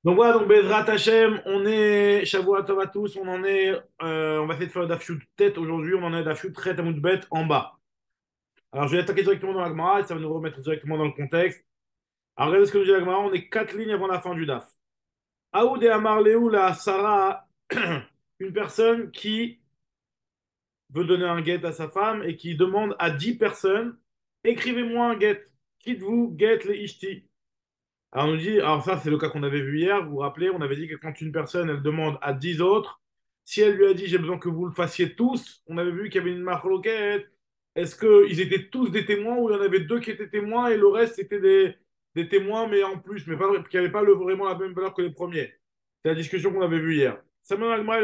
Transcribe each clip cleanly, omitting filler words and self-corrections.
Donc voilà, donc Bezrat Hashem, on est, Shavua Tov à tous, on en est, on va essayer de faire le Dafshut tête aujourd'hui, on en est Dafshut Tret Amud Bet en bas. Alors je vais attaquer directement dans la Gemara et ça va nous remettre directement dans le contexte. Alors regardez ce que nous dit la Gemara, on est 4 lignes avant la fin du Daf. Aoud et Amar Léou la Sarah, une personne qui veut donner un guet à sa femme et qui demande à 10 personnes, écrivez-moi un guet, quitte-vous guet les ishti. Alors on nous dit, alors ça c'est le cas qu'on avait vu hier, vous vous rappelez, on avait dit que quand une personne elle demande à 10 autres, si elle lui a dit j'ai besoin que vous le fassiez tous, on avait vu qu'il y avait une marloquette, est-ce qu'ils étaient tous des témoins ou il y en avait deux qui étaient témoins et le reste c'était des témoins mais en plus, mais pas, qui n'avaient pas vraiment la même valeur que les premiers. C'est la discussion qu'on avait vue hier. Samuel Agma,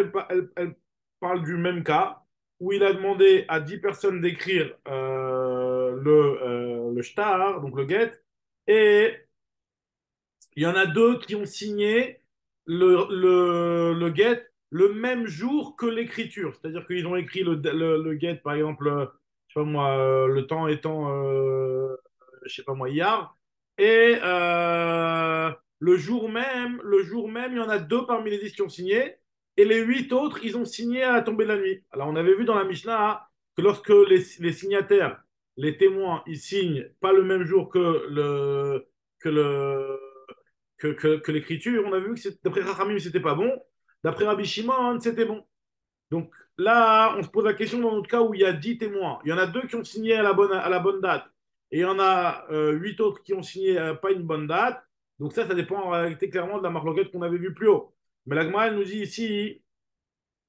elle parle du même cas où il a demandé à 10 personnes d'écrire le shtar, donc le get, et il y en a deux qui ont signé le get le même jour que l'écriture. C'est-à-dire qu'ils ont écrit le get, par exemple, je sais pas moi, le temps étant, je sais pas moi, hier. Et le jour même, il y en a deux parmi les 10 qui ont signé. Et les 8 autres, ils ont signé à la tombée de la nuit. Alors, on avait vu dans la Mishnah hein, que lorsque les signataires, les témoins, ils signent pas le même jour que le, que l'écriture, on a vu que d'après Rachamim, c'était pas bon. D'après Rabbi Shimon, c'était bon. Donc là, on se pose la question dans notre cas où il y a 10 témoins. Il y en a deux qui ont signé à la bonne date. Et il y en a 8 autres qui ont signé pas une bonne date. Donc ça dépend en réalité clairement de la marloquette qu'on avait vue plus haut. Mais la Gemara, elle nous dit ici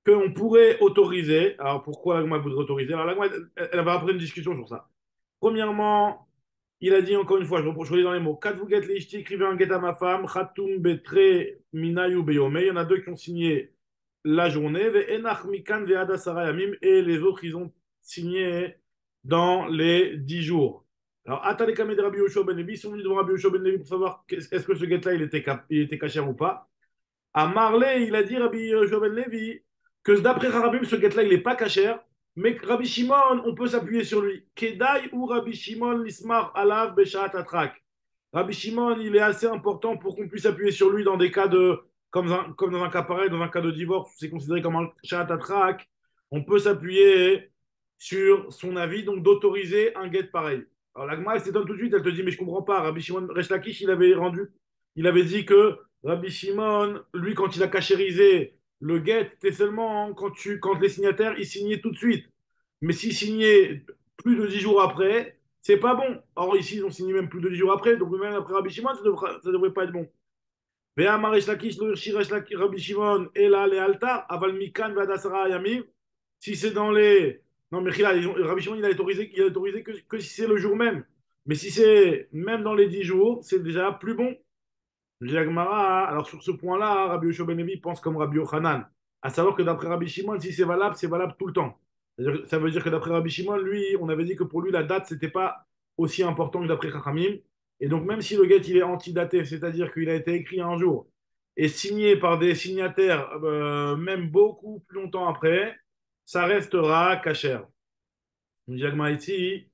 qu'on pourrait autoriser. Alors pourquoi la Gemara voudrait autoriser? Alors la Gemara, elle va après une discussion sur ça. Premièrement, il a dit encore une fois, je relis dans les mots, Kat get leishti, écrivez un get à ma femme, Khatum betre minayu beyome. Il y en a deux qui ont signé la journée, ve enach mikan ve hada sara yamim, et les autres, ils ont signé dans les 10 jours. Alors, Atalekame de Rabbi Yoshua ben Levi, ils sont venus devant Rabbi Yoshua ben Levi pour savoir est-ce que ce get-là, il était cachère ou pas. À Marley, il a dit Rabbi Joven Levi que d'après Rabbi, ce guet-là, il n'est pas cachère, mais que Rabbi Shimon, on peut s'appuyer sur lui. Kedai ou Rabbi Shimon l'ismar alav beshaat atrak. Rabbi Shimon, il est assez important pour qu'on puisse s'appuyer sur lui dans des cas de, comme dans un cas pareil, dans un cas de divorce, c'est considéré comme un shaat atrak. On peut s'appuyer sur son avis, donc d'autoriser un guet pareil. Alors l'agma, elle s'étonne tout de suite, elle te dit, mais je comprends pas. Rabbi Shimon Resh Lakish, il avait dit que Rabbi Shimon, lui, quand il a cachérisé le guet, c'était seulement quand les signataires, ils signaient tout de suite. Mais s'ils signaient plus de 10 jours après, c'est pas bon. Or, ici, ils ont signé même plus de 10 jours après, donc même après Rabbi Shimon, ça devrait pas être bon. Ve'amar Resh Lakish, lo yirshi Rabbi Shimon, et là, les altar, aval mikan ve'adasara yamim. Si c'est dans les. Non, mais là, Rabbi Shimon, il a autorisé que si c'est le jour même. Mais si c'est même dans les 10 jours, c'est déjà plus bon. Jagmara, alors sur ce point-là, Rabbi Yoshua ben Levi pense comme Rabbi Yochanan. À savoir que d'après Rabbi Shimon, si c'est valable tout le temps. Ça veut dire que d'après Rabbi Shimon, lui, on avait dit que pour lui, la date, c'était pas aussi important que d'après Chachamim. Et donc, même si le get, il est antidaté, c'est-à-dire qu'il a été écrit un jour et signé par des signataires, même beaucoup plus longtemps après, ça restera cachère. Jagmara ici,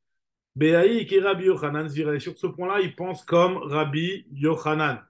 Beaï qui Rabbi Yochanan, sur ce point-là, il pense comme Rabbi Yochanan.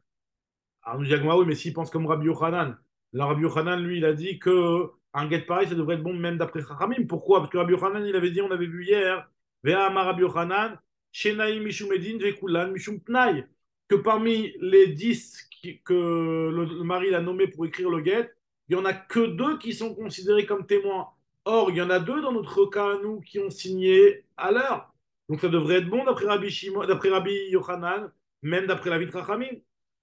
Alors nous dit oui, mais s'il pense comme Rabbi Yochanan, là, Rabbi Yochanan, lui, il a dit que un guet pareil, ça devrait être bon même d'après Chachamim. Pourquoi? Parce que Rabbi Yochanan, il avait dit, on avait vu hier, Ve'amar Rabbi Yochanan, Shenaï Mishum Edin, Ve'kulan Mishum Tnaï, que parmi les 10 que le mari l'a nommé pour écrire le guet, il n'y en a que deux qui sont considérés comme témoins. Or, il y en a deux dans notre cas, nous, qui ont signé à l'heure. Donc ça devrait être bon d'après Rabbi Shimon, d'après Rabbi Yochanan, même d'après la vie de Chachamim.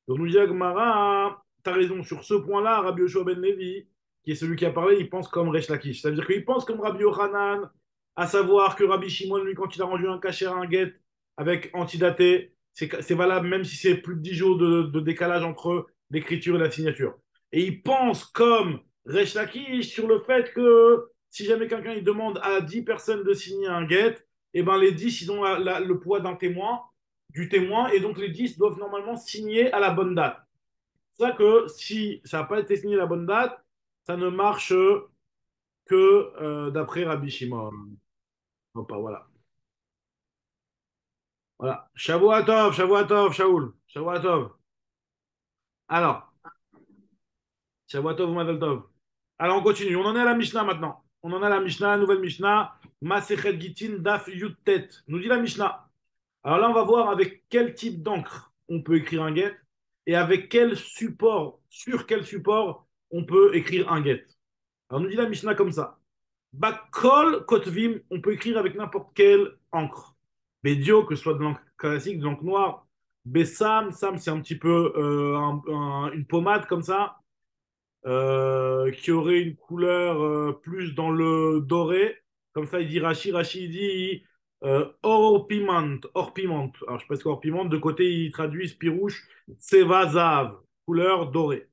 Donc nous dit Agmara, tu as raison, sur ce point-là, Rabbi Yoshua ben Levi, qui est celui qui a parlé, il pense comme Resh Lakish. Ça veut dire qu'il pense comme Rabbi Yochanan, à savoir que Rabbi Shimon, lui, quand il a rendu un cachet à un guet avec antidaté, c'est valable même si c'est plus de 10 jours de décalage entre l'écriture et la signature. Et il pense comme Resh Lakish sur le fait que si jamais quelqu'un il demande à 10 personnes de signer un guet, et ben les 10 ils ont le poids d'un témoin du témoin et donc les 10 doivent normalement signer à la bonne date. C'est ça que si ça n'a pas été signé à la bonne date, ça ne marche que d'après Rabbi Shimon. Hop, voilà. Voilà. Shavuot Tov, Shavuot Tov, Shaoul. Shavuot Tov. Alors, Shavuot Mazel Tov. Alors on continue. On en est à la Mishnah maintenant. On en est à la Mishnah, la nouvelle Mishnah. Masechet Gitin Daf Yut nous dit la Mishnah. Alors là, on va voir avec quel type d'encre on peut écrire un get et avec quel support, sur quel support on peut écrire un get. Alors nous dit la Mishnah comme ça. Bakol Kotvim, on peut écrire avec n'importe quelle encre. Bédio, que ce soit de l'encre classique, de l'encre noire. Bessam, Sam, c'est un petit peu une pommade comme ça qui aurait une couleur plus dans le doré. Comme ça, il dit Rashi. Rashi, il dit or piment, or piment. Alors, je sais pas ce qu'or piment. De côté, il traduit pirouche, seva zav, couleur dorée.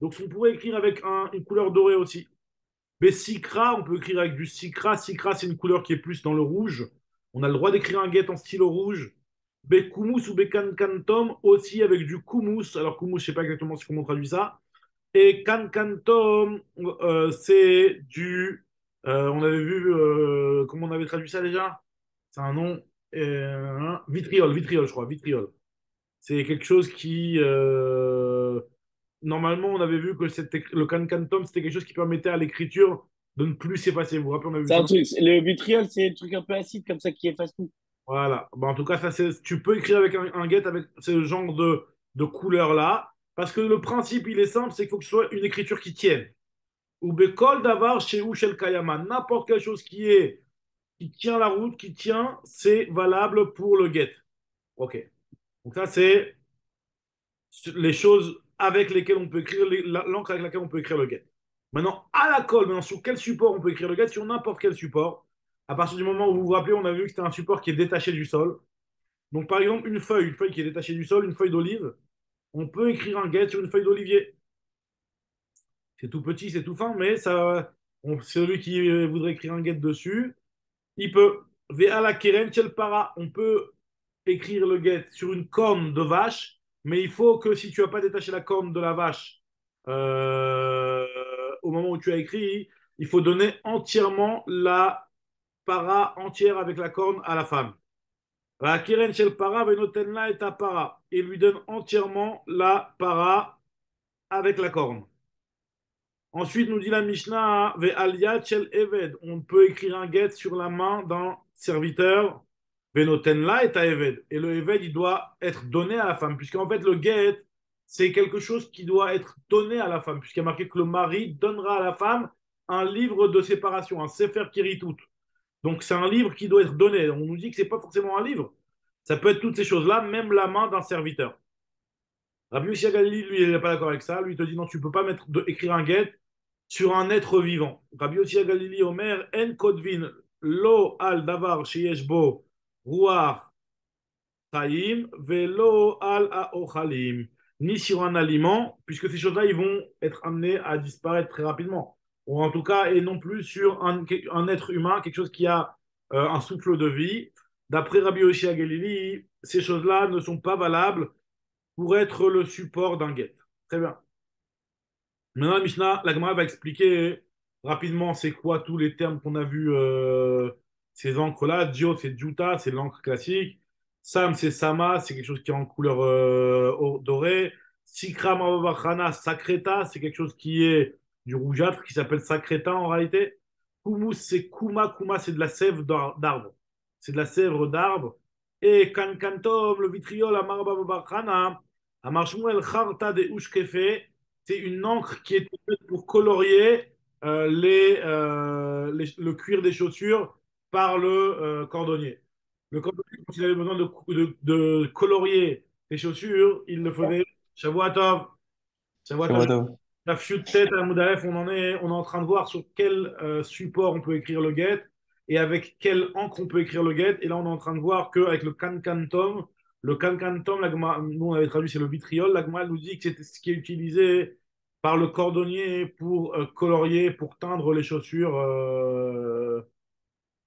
Donc, on pourrait écrire avec une couleur dorée aussi. Mais Sikra, on peut écrire avec du Sikra. Sikra, c'est une couleur qui est plus dans le rouge. On a le droit d'écrire un guet en stylo rouge. Bekumous ou Bekankantom aussi avec du kumous. Alors, kumous, je sais pas exactement comment on traduit ça. Et Kankantom, c'est du. On avait vu. Comment on avait traduit ça déjà? C'est un nom. Vitriol, vitriol, je crois. Vitriol. C'est quelque chose qui. Normalement, on avait vu que le Kankantom, c'était quelque chose qui permettait à l'écriture de ne plus s'effacer. Vous vous rappelez, on avait vu C'est ça un dans. truc, le vitriol, c'est un truc un peu acide comme ça qui efface tout. Voilà. Bah, en tout cas, ça, tu peux écrire avec un get avec ce genre de couleur-là. Parce que le principe, il est simple, c'est qu'il faut que ce soit une écriture qui tienne. Ou bekol davar chez Ushel Kayama. N'importe quelle chose qui tient la route, qui tient, c'est valable pour le get. OK. Donc ça, c'est les choses avec lesquelles on peut écrire, l'encre avec laquelle on peut écrire le get. Maintenant, à la colle, maintenant, sur quel support on peut écrire le get? Sur n'importe quel support. À partir du moment où vous vous rappelez, on a vu que c'était un support qui est détaché du sol. Donc, par exemple, une feuille qui est détachée du sol, une feuille d'olive, on peut écrire un get sur une feuille d'olivier. C'est tout petit, c'est tout fin, mais ça, celui qui voudrait écrire un get dessus, il peut. Ve'ala keren shel para, on peut écrire le get sur une corne de vache, mais il faut que si tu n'as pas détaché la corne de la vache au moment où tu as écrit, il faut donner entièrement la para entière avec la corne à la femme. La keren shel para venotenla et para. Il lui donne entièrement la para avec la corne. Ensuite, nous dit la Mishnah, Ve'aliyat shel Eved. On peut écrire un get sur la main d'un serviteur. Venotenla et Eved. Et le Eved, il doit être donné à la femme. Puisqu'en fait, le get, c'est quelque chose qui doit être donné à la femme. Puisqu'il y a marqué que le mari donnera à la femme un livre de séparation, un Sefer Kiritout. Donc, c'est un livre qui doit être donné. On nous dit que c'est pas forcément un livre. Ça peut être toutes ces choses-là, même la main d'un serviteur. Rabbi Yossi Galili, lui, il n'est pas d'accord avec ça. Lui, il te dit non, tu ne peux pas écrire un get sur un être vivant. Rabbi Yossi Galili, Omer, En Kodvin, Lo al Davar, Sheyesh Bo, Ruach, Chaim, Velo al Aochalim. Ni sur un aliment, puisque ces choses-là, ils vont être amenés à disparaître très rapidement. Ou en tout cas, et non plus sur un être humain, quelque chose qui a un souffle de vie. D'après Rabbi Yossi Galili, ces choses-là ne sont pas valables pour être le support d'un get. Très bien. Maintenant, la Mishnah, la Gemara va expliquer rapidement c'est quoi tous les termes qu'on a vus, ces encres-là. Dio, c'est Juta, c'est l'encre classique. Sam, c'est Sama, c'est quelque chose qui est en couleur dorée. Sikra Mavavachana, Sakreta, c'est quelque chose qui est du rougeâtre, qui s'appelle Sakreta en réalité. Kumus, c'est Kuma. Kuma, c'est de la sève d'arbre. C'est de la sève d'arbre. Et Kankantom, le vitriol, Amarbavachana, Amarshmuel Kharta de Ushkefe, c'est une encre qui est faite pour colorier le cuir des chaussures par le cordonnier. Le cordonnier, quand il avait besoin de colorier les chaussures, il le faisait. Shavuatov, Shavuatov, Shabbat la fiou de tête à Moudalef, on est en train de voir sur quel support on peut écrire le get et avec quelle encre on peut écrire le get. Et là, on est en train de voir qu'avec le cancantum, nous on avait traduit c'est le vitriol, la Gemara nous dit que c'est ce qui est utilisé par le cordonnier pour colorier, pour teindre les chaussures.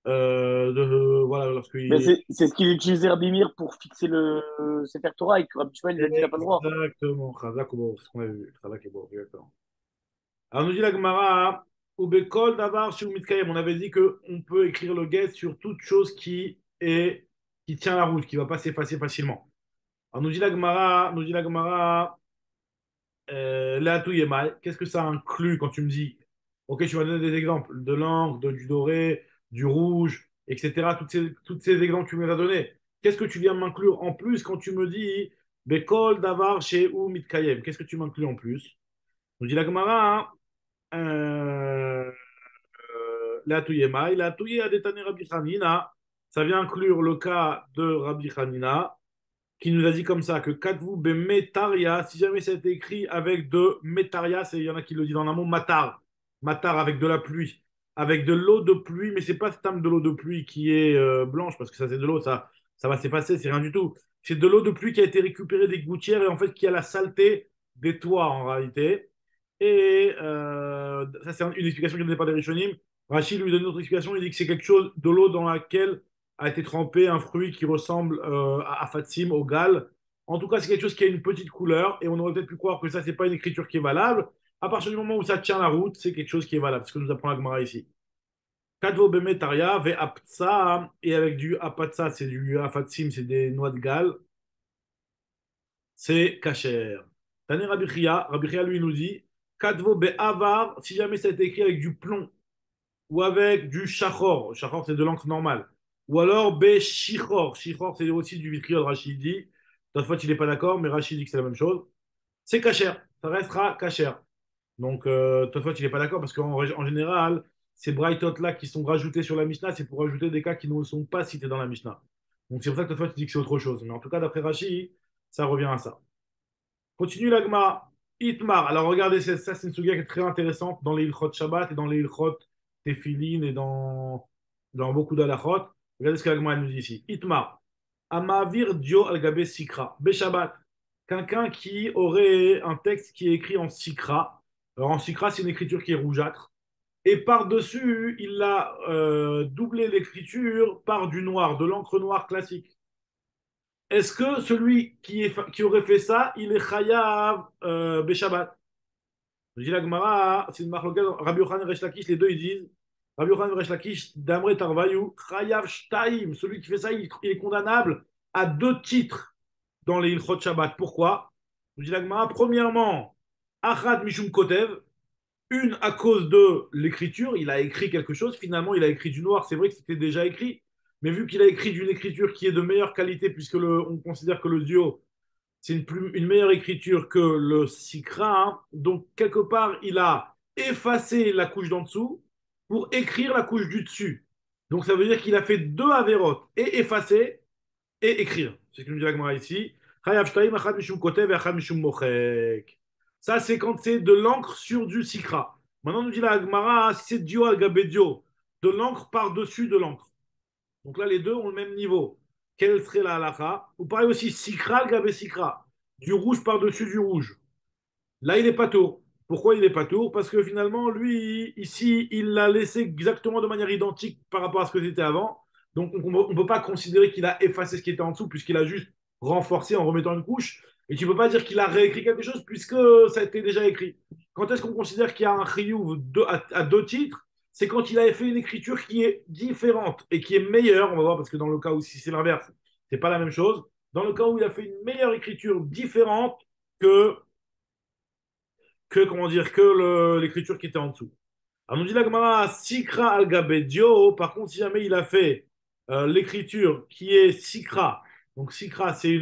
Voilà, Mais lorsqu'il. c'est ce qu'il utilisait Rabbi Meir pour fixer le Sefer Torah et que Rabbi Shmuel, il a dit, il n'a pas le droit. Exactement, Chazak ou Bo, c'est ce qu'on a vu. Chazak et Bo, exactement. Alors, nous dit la Gemara, Ubekol davar shu mitkayem. On avait dit qu'on peut écrire le get sur toute chose qui tient la route, qui ne va pas s'effacer facilement. Alors, nous dit la Gemara, Leatou Yemai, qu'est-ce que ça inclut quand tu me dis, ok, tu vas donner des exemples de l'encre, du doré, du rouge, etc. Toutes ces exemples que tu me as donnés. Qu'est-ce que tu viens m'inclure en plus quand tu me dis Bekol Davar chez ou Mitkayem? Qu'est-ce que tu m'inclus en plus? Nous dit la Gemara, Leatou Yemai, Leatou Adetane Rabbi Hanina. Ça vient inclure le cas de Rabbi Hanina qui nous a dit comme ça que Katvu Bemetaria, si jamais ça a été écrit avec de Metaria, il y en a qui le disent en un mot, Matar. Matar avec de la pluie. Avec de l'eau de pluie, mais c'est pas ce terme de l'eau de pluie qui est blanche, parce que ça c'est de l'eau, ça va s'effacer, c'est rien du tout. C'est de l'eau de pluie qui a été récupérée des gouttières et en fait qui a la saleté des toits en réalité. Et ça c'est une explication qui n'est pas des Rishonim. Rachid lui donne une autre explication, il dit que c'est quelque chose de l'eau dans laquelle a été trempé un fruit qui ressemble à Fatsim, au gal. En tout cas, c'est quelque chose qui a une petite couleur et on aurait peut-être pu croire que ça, c'est pas une écriture qui est valable. À partir du moment où ça tient la route, c'est quelque chose qui est valable. C'est ce que nous apprend la Gemara ici. Kadvo bemetaria ve aptsa, et avec du apatsa, c'est du afatsim, c'est des noix de gal, c'est kacher. Tani Rabbi Chia, lui nous dit Kadvo be'avar, si jamais ça a été écrit avec du plomb ou avec du shachor. Shachor, c'est de l'encre normale. Ou alors shichor. Shichor, c'est aussi du vitriol, Rachid dit. Toutefois, il n'est pas d'accord, mais Rachid dit que c'est la même chose. C'est kacher. Ça restera kacher. Donc, toutefois, il n'est pas d'accord parce qu'en général, ces brightot-là qui sont rajoutés sur la Mishnah, c'est pour ajouter des cas qui ne sont pas cités dans la Mishnah. Donc, c'est pour ça que toutefois, tu dis que c'est autre chose. Mais en tout cas, d'après Rachid, ça revient à ça. Continue l'agma. Itmar. Alors regardez, ça c'est une sugia qui est très intéressante dans les Ilchot Shabbat et dans les Ilchot Tefillin et dans beaucoup d'alachot. Regardez ce que l'agma nous dit ici. Itmar. Amavir Dio al Sikra. Beshabbat. Quelqu'un qui aurait un texte qui est écrit en Sikra. Alors en Sikra, c'est une écriture qui est rougeâtre. Et par-dessus, il a doublé l'écriture par du noir, de l'encre noire classique. Est-ce que celui qui aurait fait ça, il est chayav Beshabbat? Je dis la Gemara, c'est une marque Rabbi Yochanan et Resh Lakish, les deux ils disent Rabbi Yochanan et Resh Lakish, Damre Tarvayu, chayav Shtaim. Celui qui fait ça, il est condamnable à deux titres dans les Ilchot Shabbat. Pourquoi? Je dis la Gemara, premièrement, Achad Mishum Kotev, une à cause de l'écriture, il a écrit quelque chose, finalement il a écrit du noir, c'est vrai que c'était déjà écrit, mais vu qu'il a écrit d'une écriture qui est de meilleure qualité, puisque on considère que le duo, c'est une meilleure écriture que le Sikra, hein, donc quelque part il a effacé la couche d'en dessous pour écrire la couche du dessus. Donc ça veut dire qu'il a fait deux avérotes, et effacer et écrire. C'est ce que nous dit la Gemara ici. Ça, c'est quand c'est de l'encre sur du sikra. Maintenant, nous dit la Gemara, si c'est dio agabedio, de l'encre par-dessus de l'encre. Donc là, les deux ont le même niveau. Quelle serait la halakha? Ou pareil aussi, sikra gabe sikra, du rouge par-dessus du rouge. Là, il n'est pas tour. Pourquoi il n'est pas tour? Parce que finalement, lui, ici, il l'a laissé exactement de manière identique par rapport à ce que c'était avant. Donc, on ne peut pas considérer qu'il a effacé ce qui était en dessous, puisqu'il a juste renforcé en remettant une couche. Et tu ne peux pas dire qu'il a réécrit quelque chose, puisque ça a été déjà écrit. Quand est-ce qu'on considère qu'il y a un chiyuv à deux titres? C'est quand il a fait une écriture qui est différente et qui est meilleure. On va voir, parce que dans le cas où si c'est l'inverse, c'est pas la même chose. Dans le cas où il a fait une meilleure écriture différente que comment dire, que l'écriture qui était en dessous. Alors, nous dit la Gemara, Sikra al Gabedio, par contre, si jamais il a fait l'écriture qui est Sikra, donc Sikra, c'est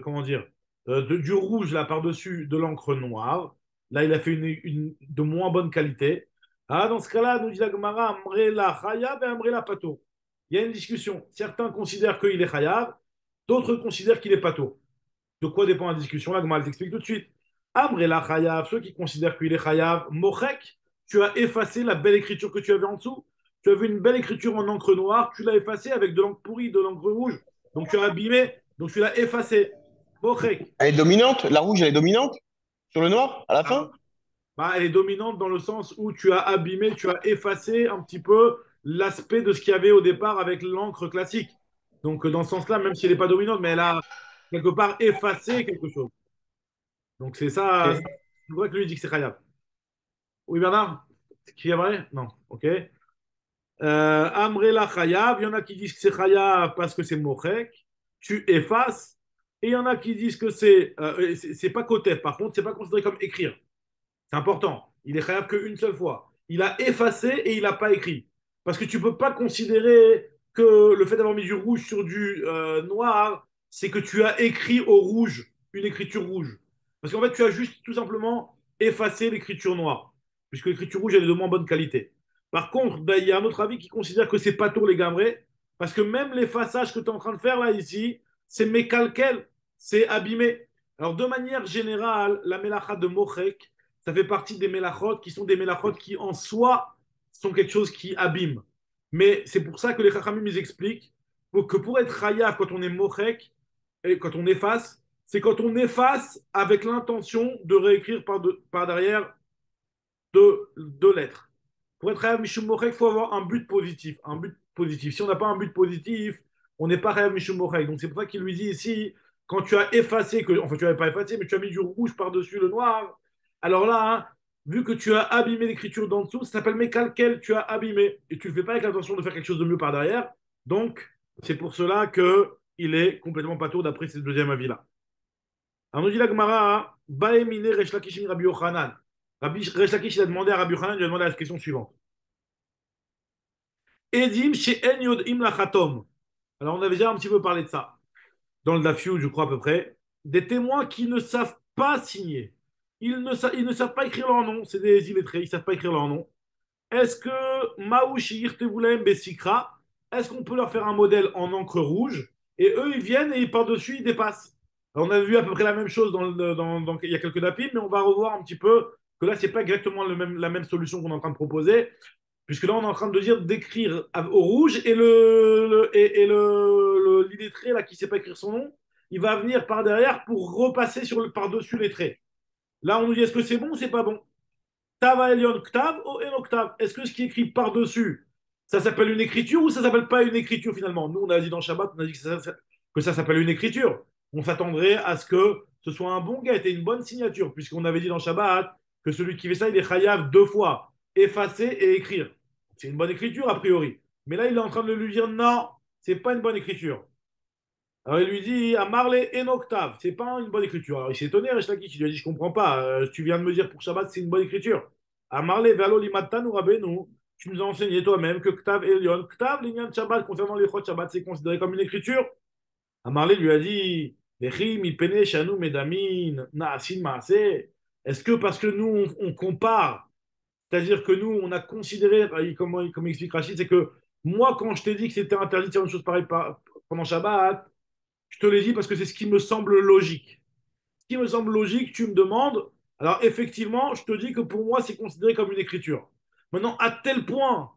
comment dire, du rouge là par-dessus de l'encre noire. Là, il a fait de moins bonne qualité. Ah, dans ce cas-là, nous dit la Gemara, Amrela Chayav et Amrela Pato. Il y a une discussion. Certains considèrent qu'il est Chayav, d'autres considèrent qu'il est Pato. De quoi dépend la discussion? La Gemara t'explique tout de suite. Amrela Chayav, ceux qui considèrent qu'il est Chayav, Mochek, tu as effacé la belle écriture que tu avais en dessous. Tu avais une belle écriture en encre noire, tu l'as effacée avec de l'encre pourrie, de l'encre rouge. Donc tu as abîmé, donc tu l'as effacée. Mochek. Elle est dominante? La rouge, elle est dominante sur le noir à la Ah, fin? bah, elle est dominante dans le sens où tu as abîmé, tu as effacé un petit peu l'aspect de ce qu'il y avait au départ avec l'encre classique. Donc dans ce sens-là, même si elle n'est pas dominante, mais elle a quelque part effacé quelque chose. Donc c'est ça, Ok. c'est vrai que lui dit que c'est Khayab. Oui, Bernard? C'est qui est vrai? Non, ok. Amrela Khayab, il y en a qui disent que c'est Khayab parce que c'est Mochek. Tu effaces. Et il y en a qui disent que c'est pas kotef. Par contre, c'est pas considéré comme écrire. C'est important. Il est khayab qu'une seule fois. Il a effacé et il n'a pas écrit. Parce que tu ne peux pas considérer que le fait d'avoir mis du rouge sur du noir, c'est que tu as écrit au rouge une écriture rouge. Parce qu'en fait, tu as juste tout simplement effacé l'écriture noire. Puisque l'écriture rouge, elle est de moins bonne qualité. Par contre, ben, il y a un autre avis qui considère que c'est pas tout les gambrés. Parce que même l'effaçage que tu es en train de faire là, ici, c'est mécalquel, c'est abîmé. Alors, de manière générale, la mélacha de Mochek, ça fait partie des mélachot qui sont des mélachot qui en soi sont quelque chose qui abîme. Mais c'est pour ça que les chachamim ils expliquent que pour être chayav quand on est mochek et quand on efface, c'est quand on efface avec l'intention de réécrire par derrière deux lettres. Pour être chayav mishum mochek, il faut avoir un but positif. Un but positif. Si on n'a pas un but positif, on n'est pas chayav mishum mochek. Donc c'est pour ça qu'il lui dit ici, quand tu as effacé, enfin tu n'avais pas effacé, mais tu as mis du rouge par-dessus le noir, alors là, hein, vu que tu as abîmé l'écriture d'en dessous, ça s'appelle mécalquel, tu as abîmé. Et tu ne le fais pas avec l'intention de faire quelque chose de mieux par derrière. Donc, c'est pour cela qu'il est complètement patour d'après ce deuxième avis-là. Alors, nous dit la Gemara, Baemine Resh Lakish min Rabbi Yochanan. Resh Lakish, il a demandé à Rabbi Yochanan, il lui a demandé la question suivante. Edim she'en yod'im lachatom. Alors, on avait déjà un petit peu parlé de ça, dans le Dafyu, je crois à peu près. Des témoins qui ne savent pas signer. Ils ne savent pas écrire leur nom, c'est des illettrés, ils ne savent pas écrire leur nom. Est-ce que Maouchi Yirtevulem Bessikra, est-ce qu'on peut leur faire un modèle en encre rouge et eux ils viennent et ils par-dessus ils dépassent. Alors, on a vu à peu près la même chose il y a quelques dapis, mais on va revoir un petit peu que là c'est pas exactement la même solution qu'on est en train de proposer, puisque là on est en train de dire d'écrire au rouge et l'illettré là qui sait pas écrire son nom, il va venir par derrière pour repasser par-dessus les traits. Là on nous dit est-ce que c'est bon ou c'est pas bon. Tava Elion Ktav ou Enoktav. Est-ce que ce qui est écrit par-dessus, ça s'appelle une écriture ou ça s'appelle pas une écriture finalement? Nous, on a dit dans Shabbat, on a dit que ça s'appelle une écriture. On s'attendrait à ce que ce soit un bon guet et une bonne signature, puisqu'on avait dit dans Shabbat que celui qui fait ça, il est chayav deux fois, effacer et écrire. C'est une bonne écriture a priori. Mais là, il est en train de lui dire non, c'est pas une bonne écriture. Alors il lui dit à Marley en octave, c'est pas une bonne écriture. Alors il s'est étonné, Resh Lakish, il lui a dit je comprends pas, tu viens de me dire pour Shabbat c'est une bonne écriture. À Marley velo limatan ou rabenu, tu nous as enseigné toi-même que Ktav Elion, Ktav l'ignan Shabbat concernant les chod Shabbat c'est considéré comme une écriture. À Marley lui a dit Lechi mi pene shanu medamin naasin maase. Est-ce que parce que nous on compare, c'est-à-dire que nous on a considéré, comme explique Rachid, c'est que moi quand je t'ai dit que c'était interdit de faire une chose pareille pendant Shabbat, je te l'ai dit parce que c'est ce qui me semble logique. Ce qui me semble logique, tu me demandes. Alors, effectivement, je te dis que pour moi, c'est considéré comme une écriture. Maintenant, à tel point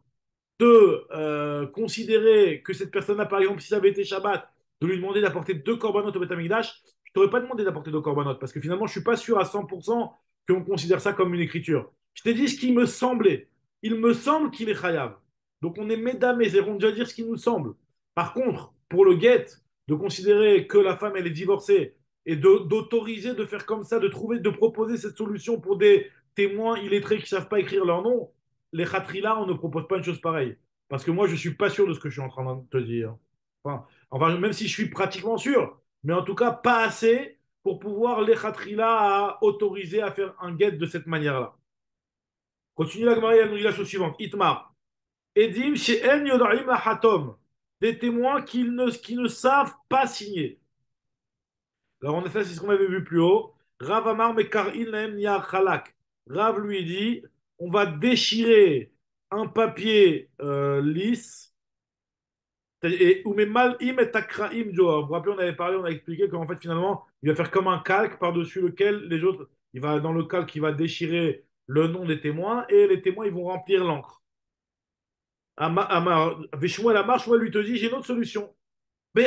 de considérer que cette personne-là, par exemple, si ça avait été Shabbat, de lui demander d'apporter deux corbanotes au Beth Amikdash, je ne t'aurais pas demandé d'apporter deux corbanotes parce que finalement, je ne suis pas sûr à 100% qu'on considère ça comme une écriture. Je t'ai dit ce qui me semblait. Il me semble qu'il est chayav. Donc, on est mesdames et on déjà dire ce qui nous semble. Par contre, pour le get, de considérer que la femme, elle est divorcée et d'autoriser de faire comme ça, de proposer cette solution pour des témoins illettrés qui ne savent pas écrire leur nom, les khatrila, on ne propose pas une chose pareille. Parce que moi, je ne suis pas sûr de ce que je suis en train de te dire. Enfin, même si je suis pratiquement sûr, mais en tout cas, pas assez pour pouvoir les khatrila autoriser à faire un guet de cette manière-là. Continue la Gemara, elle nous dit la chose suivante. Itmar. Edim she'en yodarim hatom. Des témoins qui ne savent pas signer. Alors, en effet, c'est ce qu'on avait vu plus haut. Rav Amar Mekarin Lahem Niar Khalak. Rav lui dit on va déchirer un papier lisse. Ou mais mal im et takraim Joa. Vous vous rappelez, on avait parlé, on a expliqué qu'en fait, finalement, il va faire comme un calque par-dessus lequel les autres, il va dans le calque, il va déchirer le nom des témoins et les témoins, ils vont remplir l'encre. Shmuel Amar, Shmuel lui te dit j'ai une autre solution.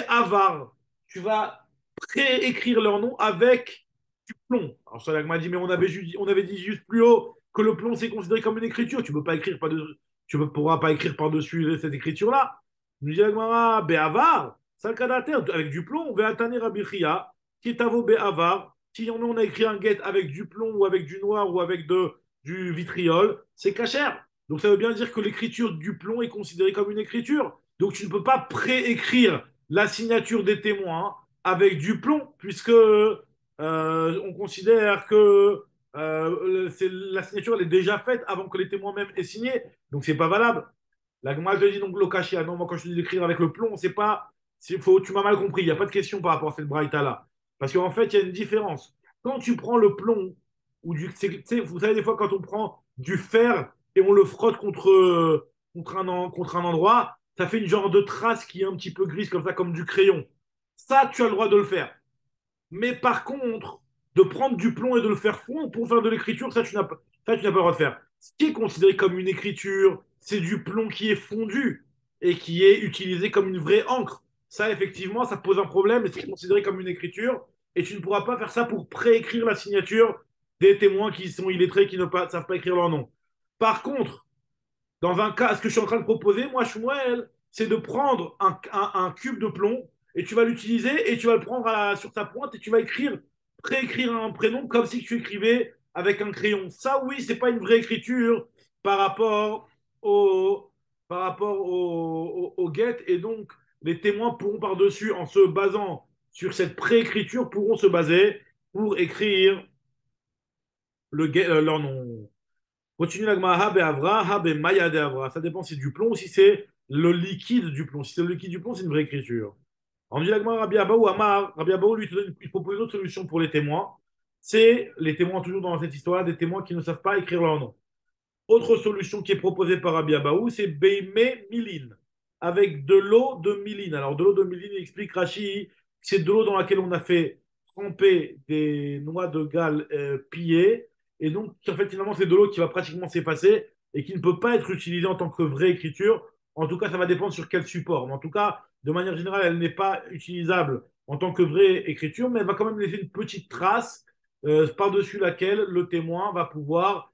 Avar, tu vas préécrire leur nom avec du plomb. Alors Salag m'a dit, mais on avait dit juste plus haut que le plomb c'est considéré comme une écriture. Tu ne pourras pas écrire par-dessus cette écriture-là. Nous dit Agmara, Be'avar, Salkadater, avec du plomb, Ve'atane Rabichia, Kitavo Be'avar. Si on a écrit un guet avec du plomb ou avec du noir ou avec du vitriol, c'est cachère. Donc ça veut bien dire que l'écriture du plomb est considérée comme une écriture. Donc tu ne peux pas préécrire la signature des témoins avec du plomb, puisque on considère que la signature elle est déjà faite avant que les témoins même aient signé, donc c'est pas valable. La Gemara te dit donc l'okashia. Non, moi quand je te dis d'écrire avec le plomb, c'est pas. Tu m'as mal compris, il n'y a pas de question par rapport à cette braïta-là. Parce qu'en fait, il y a une différence. Quand tu prends le plomb, ou vous savez, des fois, quand on prend du fer et on le frotte contre un endroit, ça fait une genre de trace qui est un petit peu grise, comme ça, comme du crayon. Ça, tu as le droit de le faire. Mais par contre, de prendre du plomb et de le faire fondre pour faire de l'écriture, ça, tu n'as pas le droit de faire. Ce qui est considéré comme une écriture, c'est du plomb qui est fondu et qui est utilisé comme une vraie encre. Ça, effectivement, ça pose un problème et c'est considéré comme une écriture. Et tu ne pourras pas faire ça pour préécrire la signature des témoins qui sont illettrés, qui ne savent pas écrire leur nom. Par contre, dans un cas, ce que je suis en train de proposer, moi, Shmuel, c'est de prendre un cube de plomb et tu vas l'utiliser et tu vas le prendre sur ta pointe et tu vas préécrire un prénom comme si tu écrivais avec un crayon. Ça, oui, c'est pas une vraie écriture par rapport au, au get et donc les témoins pourront par-dessus, en se basant sur cette préécriture, pourront se baser pour écrire leur nom. Continue la Gemara, Habe Avra, Habe Maya de Avra. Ça dépend si c'est du plomb ou si c'est le liquide du plomb. Si c'est le liquide du plomb, c'est une vraie écriture. On dit la Gemara, Rabbi Abaou Amar. Rabbi Abaou lui il propose une autre solution pour les témoins. C'est les témoins, toujours dans cette histoire, des témoins qui ne savent pas écrire leur nom. Autre solution qui est proposée par Rabbi Abaou, c'est Beime Milin, avec de l'eau de Milin. Alors, de l'eau de Milin, il explique Rashi, c'est de l'eau dans laquelle on a fait tremper des noix de Galles pillées. Et donc, en fait, finalement, c'est de l'eau qui va pratiquement s'effacer et qui ne peut pas être utilisée en tant que vraie écriture. En tout cas, ça va dépendre sur quel support. Mais en tout cas, de manière générale, elle n'est pas utilisable en tant que vraie écriture, mais elle va quand même laisser une petite trace par-dessus laquelle le témoin va pouvoir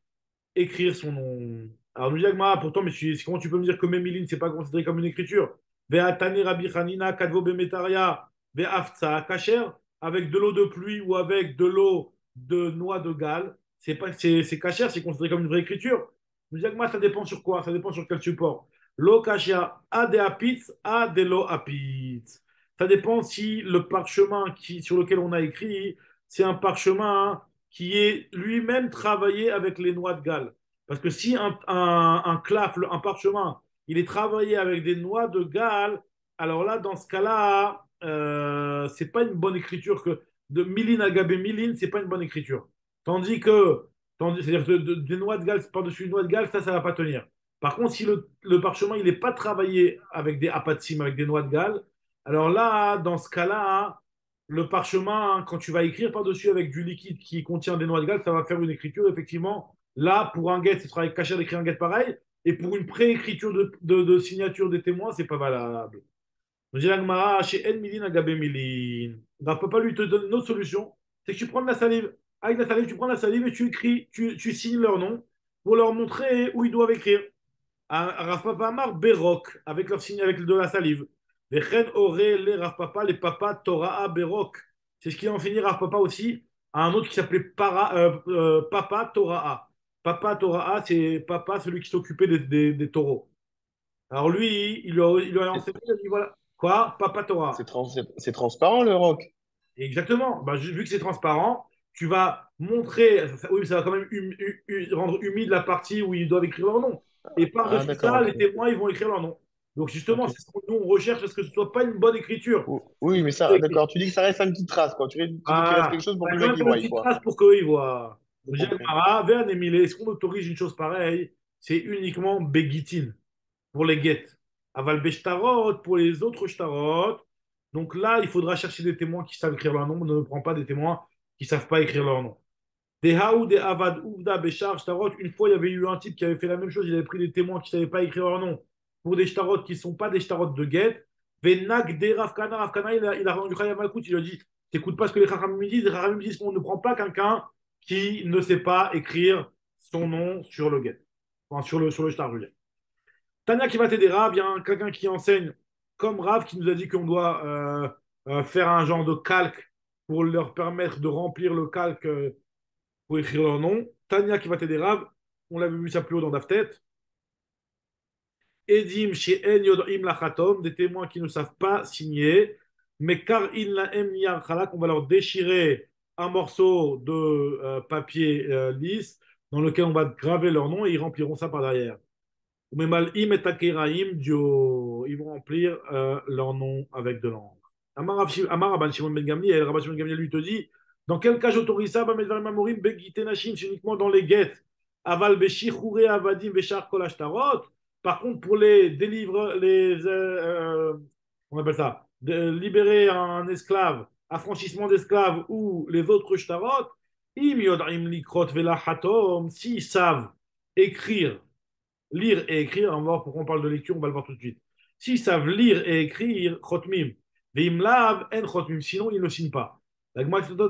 écrire son nom. Alors, nous dit Agmara, pourtant, mais comment tu peux me dire que Mémiline, c'est pas considéré comme une écriture? Ve'atani Rabbi Hanina, Kadvo Bemetaria, Ve'afza, Kacher, avec de l'eau de pluie ou avec de l'eau de noix de Galles, c'est Kacher, c'est considéré comme une vraie écriture. Nous dit Agmara, ça dépend sur quoi? Ça dépend sur quel support. L'eau Kacher, a des apitz, a des l'eau apitz. Ça dépend si le parchemin sur lequel on a écrit, c'est un parchemin qui est lui-même travaillé avec les noix de Galles. Parce que si un claf, un parchemin, il est travaillé avec des noix de Galles, alors là, dans ce cas-là, c'est pas une bonne écriture que de Miline à Gabé Miline, c'est pas une bonne écriture. Tandis que, c'est-à-dire des noix de Galles par-dessus une noix de Galles, ça va pas tenir. Par contre, si le parchemin, il n'est pas travaillé avec des apatsim, avec des noix de Galles, alors là, dans ce cas-là, le parchemin, quand tu vas écrire par-dessus avec du liquide qui contient des noix de Galles, ça va faire une écriture, effectivement. Là, pour un guet, ce sera caché d'écrire un guet pareil. Et pour une préécriture de signature des témoins, c'est pas valable. Je dis l'Agmara, chez En Milin, Agabe Milin. Rav Papa lui te donne une autre solution, c'est que tu prends de la salive. Avec la salive, tu prends la salive et tu écris, tu signes leur nom pour leur montrer où ils doivent écrire. Rav Papa Amar Berok, avec leur signe, avec de la salive. Vechen Oré, les Rav Papa, les Papa Torah Berok. C'est ce qu'il a enseigné Rav Papa aussi à un autre qui s'appelait Papa Torah. Papa Torah, c'est Papa, celui qui s'occupait des taureaux. Alors lui, il lui a C'est enseigné, il a dit voilà, quoi? Papa Torah. c'est transparent, le roc. Exactement. Bah, vu que c'est transparent, tu vas montrer, oui, mais ça va quand même rendre humide la partie où ils doivent écrire leur nom. Et Ah, par-dessus d'accord, ça, les ok. témoins, ils vont écrire leur nom. Donc justement, Ok. c'est ce que nous, on recherche, est-ce que ce ne soit pas une bonne écriture. Oui, mais ça, d'accord. Tu dis que ça reste une petite trace, quoi. Tu dis qu'il reste quelque Ah, chose on pour va que le quand mec même y faire une voie, petite quoi. trace pour qu'eux, ils voient. Je Donc, comprends. Vers Emile, est-ce qu'on autorise une chose pareille? C'est uniquement Begitin pour les guettes. Aval Beshtarot pour les autres shtarot. Donc là, il faudra chercher des témoins qui savent écrire leur nom. Ne prends pas des témoins qui ne savent pas écrire leur nom. Des Haoud, des Avad, Ouvda, Béchar, Shtarot. Une fois, il y avait eu un type qui avait fait la même chose. Il avait pris des témoins qui ne savaient pas écrire leur nom pour des Shtarot qui ne sont pas des Shtarot de guet. Venak, des Rafkana. Rafkana, il a rendu Khayam Malkout. Il a dit t'écoutes pas ce que les Chachamim disent. Les Chachamim disent qu'on ne prend pas quelqu'un qui ne sait pas écrire son nom sur le guet. Enfin, sur le Shtar, je veux dire. Tania qui va t'aider, Rav, il y a quelqu'un qui enseigne comme Rav qui nous a dit qu'on doit faire un genre de calque pour leur permettre de remplir le calque pour écrire leur nom. Tania qui va t'aider, Rav, on l'avait vu ça plus haut dans Daftet. Edim chez En Yodim Lachatom, des témoins qui ne savent pas signer. Mais car in la niyar khalak, on va leur déchirer un morceau de papier lisse dans lequel on va graver leur nom et ils rempliront ça par derrière. Mais mal im et akiraim dio, ils vont remplir leur nom avec de l'encre. Amar Rabban Shimon Ben Gamliel, Rabban Shimon Ben Gamliel lui te dit, dans quel cas j'autorise ça? Bamedvarim Amorim begite nashim, c'est uniquement dans les guettes. Aval beshichoure avadim veshar kol ashtarot. Par contre, pour les délivrer, on appelle ça, de libérer un esclave, affranchissement d'esclaves ou les autres shtarot, im yod'im likrot velachatom, s'ils savent écrire, lire et écrire, on va voir pourquoi on parle de lecture, on va le voir tout de suite. S'ils savent lire et écrire, chotmim, veimlav en chotmim, sinon ils ne signent pas.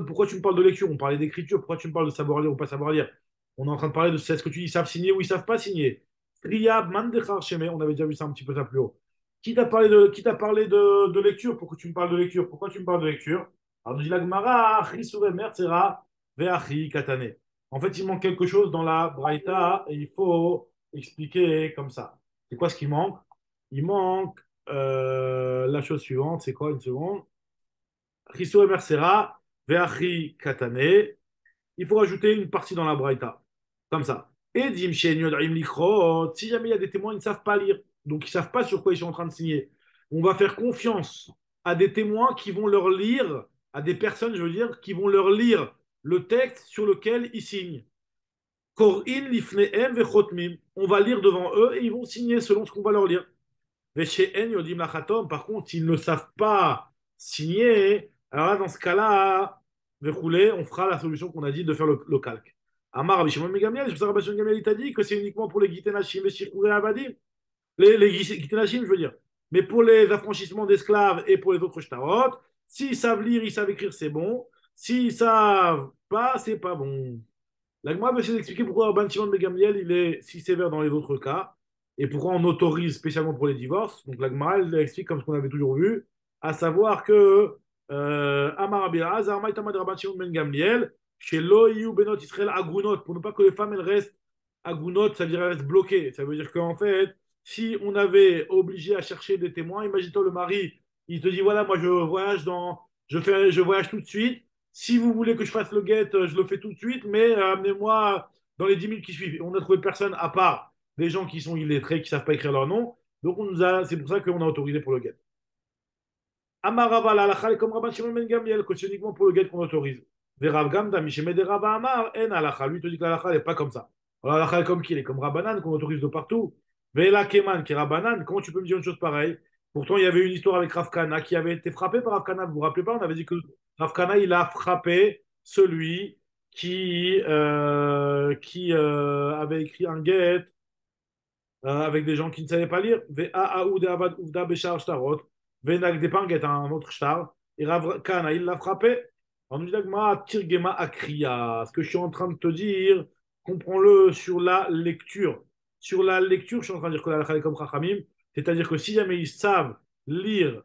Pourquoi tu me parles de lecture? On parlait d'écriture, pourquoi tu me parles de savoir lire ou pas savoir lire? On est en train de parler de est-ce que tu dis ils savent signer ou ils savent pas signer. Triyab, mandechar sheme, on avait déjà vu ça un petit peu ça plus haut. Qui t'a parlé de lecture? Pourquoi tu me parles de lecture? Pourquoi tu me parles de lecture? Alors nous dit la Gemara, Achi Sure Mertzera, Veachi Katane. En fait, il manque quelque chose dans la Braïta et il faut expliquer comme ça. C'est quoi ce qui manque? Il manque la chose suivante. C'est quoi une seconde? Christo et Mercera, Veachi Katane. Il faut rajouter une partie dans la Braïta. Comme ça. Et Dim Shen Yodarim Likrot, si jamais il y a des témoins, ils ne savent pas lire. Donc ils ne savent pas sur quoi ils sont en train de signer. On va faire confiance à des témoins qui vont leur lire, à des personnes, je veux dire, qui vont leur lire le texte sur lequel ils signent. Kor'in lifnehem vechotmim. On va lire devant eux et ils vont signer selon ce qu'on va leur lire. Veshe'en yodim lachatom. Par contre, s'ils ne savent pas signer, alors là, dans ce cas-là, vechoulé, on fera la solution qu'on a dit de faire le calque. Amar Rabbi Shimon Ben Gamliel, c'est pour ça que Rabbi Shimon Ben Gamliel t'a dit que c'est uniquement pour les Gitenashim et Shirkure Avadim. Les Gitenashim, je veux dire. Mais pour les affranchissements d'esclaves et pour les autres shtarot, s'ils savent lire, ils savent écrire, c'est bon. S'ils savent pas, c'est pas bon. La Gemara va essayer d'expliquer pourquoi Rabban Shimon Ben Gamliel il est si sévère dans les autres cas et pourquoi on autorise spécialement pour les divorces. Donc la Gemara elle explique comme ce qu'on avait toujours vu, à savoir que Amar Rabbi Elazar, Maïtamad Rabban Shimon Ben Gamliel, chez Loïu Benot Israël Agunot, pour ne pas que les femmes elles restent Agunot, ça veut dire elles restent bloquées. Ça veut dire qu'en fait, si on avait obligé à chercher des témoins, imagine-toi le mari, il te dit voilà, moi je voyage tout de suite. Si vous voulez que je fasse le get, je le fais tout de suite, mais amenez-moi dans les 10 minutes qui suivent. On n'a trouvé personne à part des gens qui sont illettrés, qui ne savent pas écrire leur nom. Donc c'est pour ça qu'on a autorisé pour le get. Amarava la halakha, comme Rabban Shimon Ben Gamliel, que c'est uniquement pour le get qu'on autorise. Verav Gamda, Mishemede Rava Amar, En halakha. Lui, il te dit que la halakha n'est pas comme ça. Alors, la halakha est comme qui? Elle est comme Rabbanan, qu'on autorise de partout. Vela Keman, qui est Rabbanan, comment tu peux me dire une chose pareille? Pourtant, il y avait une histoire avec Rav Kana qui avait été frappé par Rav Kana. Vous vous rappelez pas? On avait dit que Rav Kana, il a frappé celui qui avait écrit un get avec des gens qui ne savaient pas lire. Un autre shtar. Et Rav Kana, il l'a frappé. On nous dit Tirgema Akriya. Ce que je suis en train de te dire, comprends-le sur la lecture. Sur la lecture, je suis en train de dire que la halakha est comme Chachamim, c'est-à-dire que si jamais ils savent lire,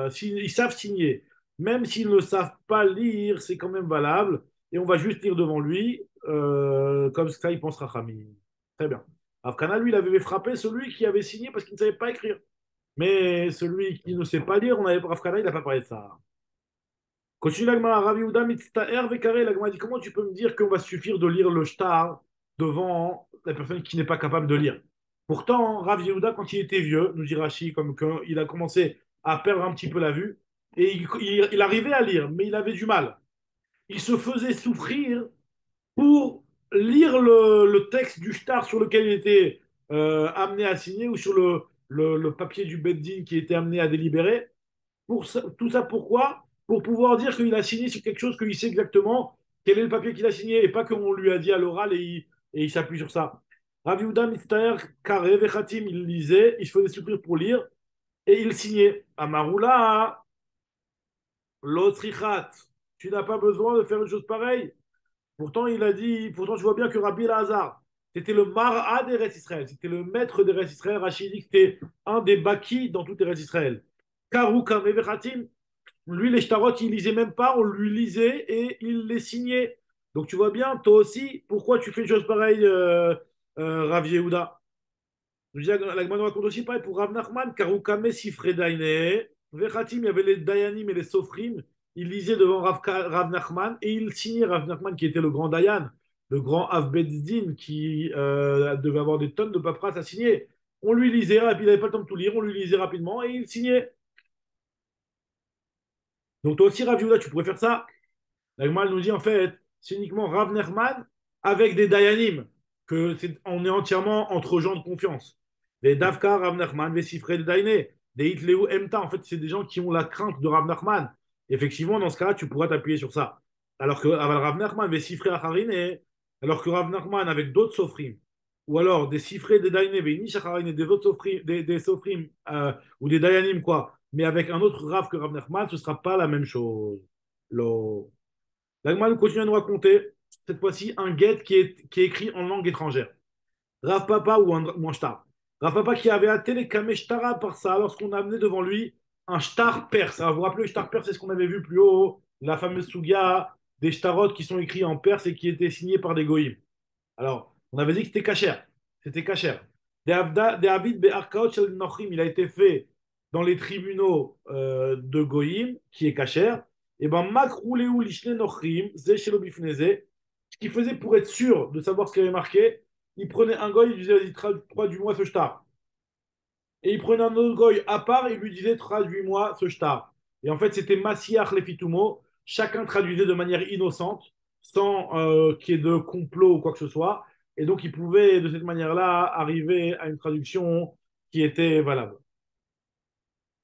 s'ils savent signer, même s'ils ne savent pas lire, c'est quand même valable. Et on va juste lire devant lui, comme ça il pense Chachamim. Très bien. Afkana, lui, il avait frappé celui qui avait signé parce qu'il ne savait pas écrire. Mais celui qui ne sait pas lire, on avait Afkana, il n'a pas parlé de ça. Continue l'agma, Rav Yehuda mitztaer vekare, l'agma dit comment tu peux me dire qu'on va suffire de lire le shtar devant la personne qui n'est pas capable de lire. Pourtant, Rav Yehuda, quand il était vieux, nous dit Rashi, comme qu'il a commencé à perdre un petit peu la vue, et il arrivait à lire, mais il avait du mal. Il se faisait souffrir pour lire le texte du shtar sur lequel il était amené à signer ou sur le papier du Beddin qui était amené à délibérer. Tout ça pourquoi? Pour pouvoir dire qu'il a signé sur quelque chose qu'il sait exactement quel est le papier qu'il a signé et pas qu'on lui a dit à l'oral et il s'appuie sur ça. Rav Yehuda Mitztaer Karev et Khatim, il lisait, il se faisait souffrir pour lire et il signait. Amaroula, l'Otrichat, tu n'as pas besoin de faire une chose pareille. Pourtant, il a dit, pourtant, tu vois bien que Rabbi Elazar, c'était le Mara d'Eretz Israël, c'était le maître d'Eretz Israël. Rachid dit que c'était un des Baki dans tout Eretz Israël. Karou Kamevechatim, lui, les shtarot, il lisait même pas, on lui lisait et il les signait. Donc, tu vois bien, toi aussi, pourquoi tu fais une chose pareille, Rav Yehuda? La Gemara raconte aussi pareil pour Rav Nachman, Karou Kame Sifredaine. Vechatim, il y avait les Dayanim et les Sofrim. Il lisait devant Rav Nachman et il signait Rav Nachman qui était le grand Dayan, le grand Av Bezdin qui devait avoir des tonnes de paperasse à signer. On lui lisait, et puis il n'avait pas le temps de tout lire, on lui lisait rapidement et il signait. Donc toi aussi, Rav Yehuda, tu pourrais faire ça. La Gemara nous dit en fait, c'est uniquement Rav Nachman avec des Dayanim, on est entièrement entre gens de confiance. Des Davka, Rav Nachman, des Sifrei, des Dainé, des Hitleu, Emta, en fait, c'est des gens qui ont la crainte de Rav Nachman. Effectivement, dans ce cas-là, tu pourras t'appuyer sur ça. Alors que Rav Nachman, des Sifrei Acharin, alors que Rav Nachman avec d'autres Sofrim, ou alors des Sifrei, des Dainé, des Nish Acharin, et des autres Sofrim, des Sofrim, ou des Dayanim, quoi, mais avec un autre Rav que Rav Nachman, ce ne sera pas la même chose. Lo. L'Agma continue à nous raconter, cette fois-ci, un guet qui est écrit en langue étrangère. Rav Papa ou un shtar. Rav Papa qui avait attelé les kameshtara par ça lorsqu'on a amené devant lui un shtar perse. Alors, vous vous rappelez, le shtar perse, c'est ce qu'on avait vu plus haut, la fameuse suga des shtarot qui sont écrits en perse et qui étaient signés par des goïms. Alors, on avait dit que c'était cachère. C'était cachère. David Be'arkaot Shel Nochim, il a été fait dans les tribunaux de Goïm, qui est cachère. Et ben, Makrouleu Lishne Nochim, Ze Shelo Bifneze, ce qu'il faisait pour être sûr de savoir ce qu'il avait marqué, il prenait un goy, il disait, vas-y, traduis-moi ce shtar. Et il prenait un autre goy à part et il lui disait, traduis-moi ce shtar. Et en fait, c'était Massiach Lefitumo. Chacun traduisait de manière innocente, sans qu'il y ait de complot ou quoi que ce soit. Et donc, il pouvait, de cette manière-là, arriver à une traduction qui était valable.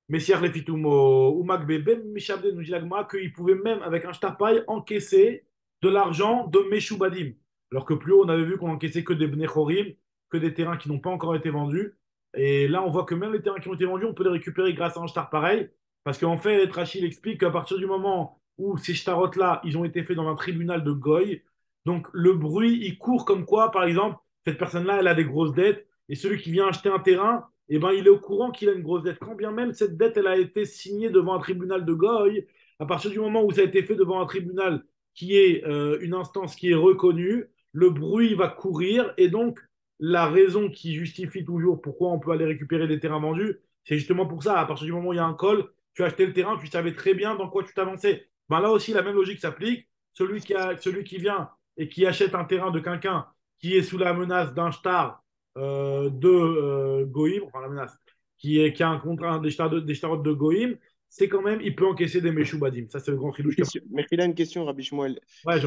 Messiach Lefitumo, ou Makbebe, Mishabde, nous dit l'Agma, qu'il pouvait même, avec un shtar encaisser de l'argent de Meshubadim. Alors que plus haut, on avait vu qu'on encaissait que des Bnechorim, que des terrains qui n'ont pas encore été vendus. Et là, on voit que même les terrains qui ont été vendus, on peut les récupérer grâce à un shtar pareil. Parce qu'en fait, Rachid explique qu'à partir du moment où ces shtarots-là, ils ont été faits dans un tribunal de Goy, donc le bruit, il court comme quoi, par exemple, cette personne-là, elle a des grosses dettes, et celui qui vient acheter un terrain, eh ben, il est au courant qu'il a une grosse dette. Quand bien même cette dette, elle a été signée devant un tribunal de Goy, à partir du moment où ça a été fait devant un tribunal qui est une instance qui est reconnue, le bruit va courir et donc la raison qui justifie toujours pourquoi on peut aller récupérer des terrains vendus, c'est justement pour ça. À partir du moment où il y a un col, tu as acheté le terrain, tu savais très bien dans quoi tu t'avançais. Ben là aussi, la même logique s'applique. Celui qui vient et qui achète un terrain de quelqu'un qui est sous la menace d'un shtar de Goïm, enfin la menace, qui a un contrat des shtarot de Goïm, c'est quand même, il peut encaisser des Meshoubadim. Ça, c'est le grand chidouche. Mais il a une question, Rabbi Shmuel. Ouais,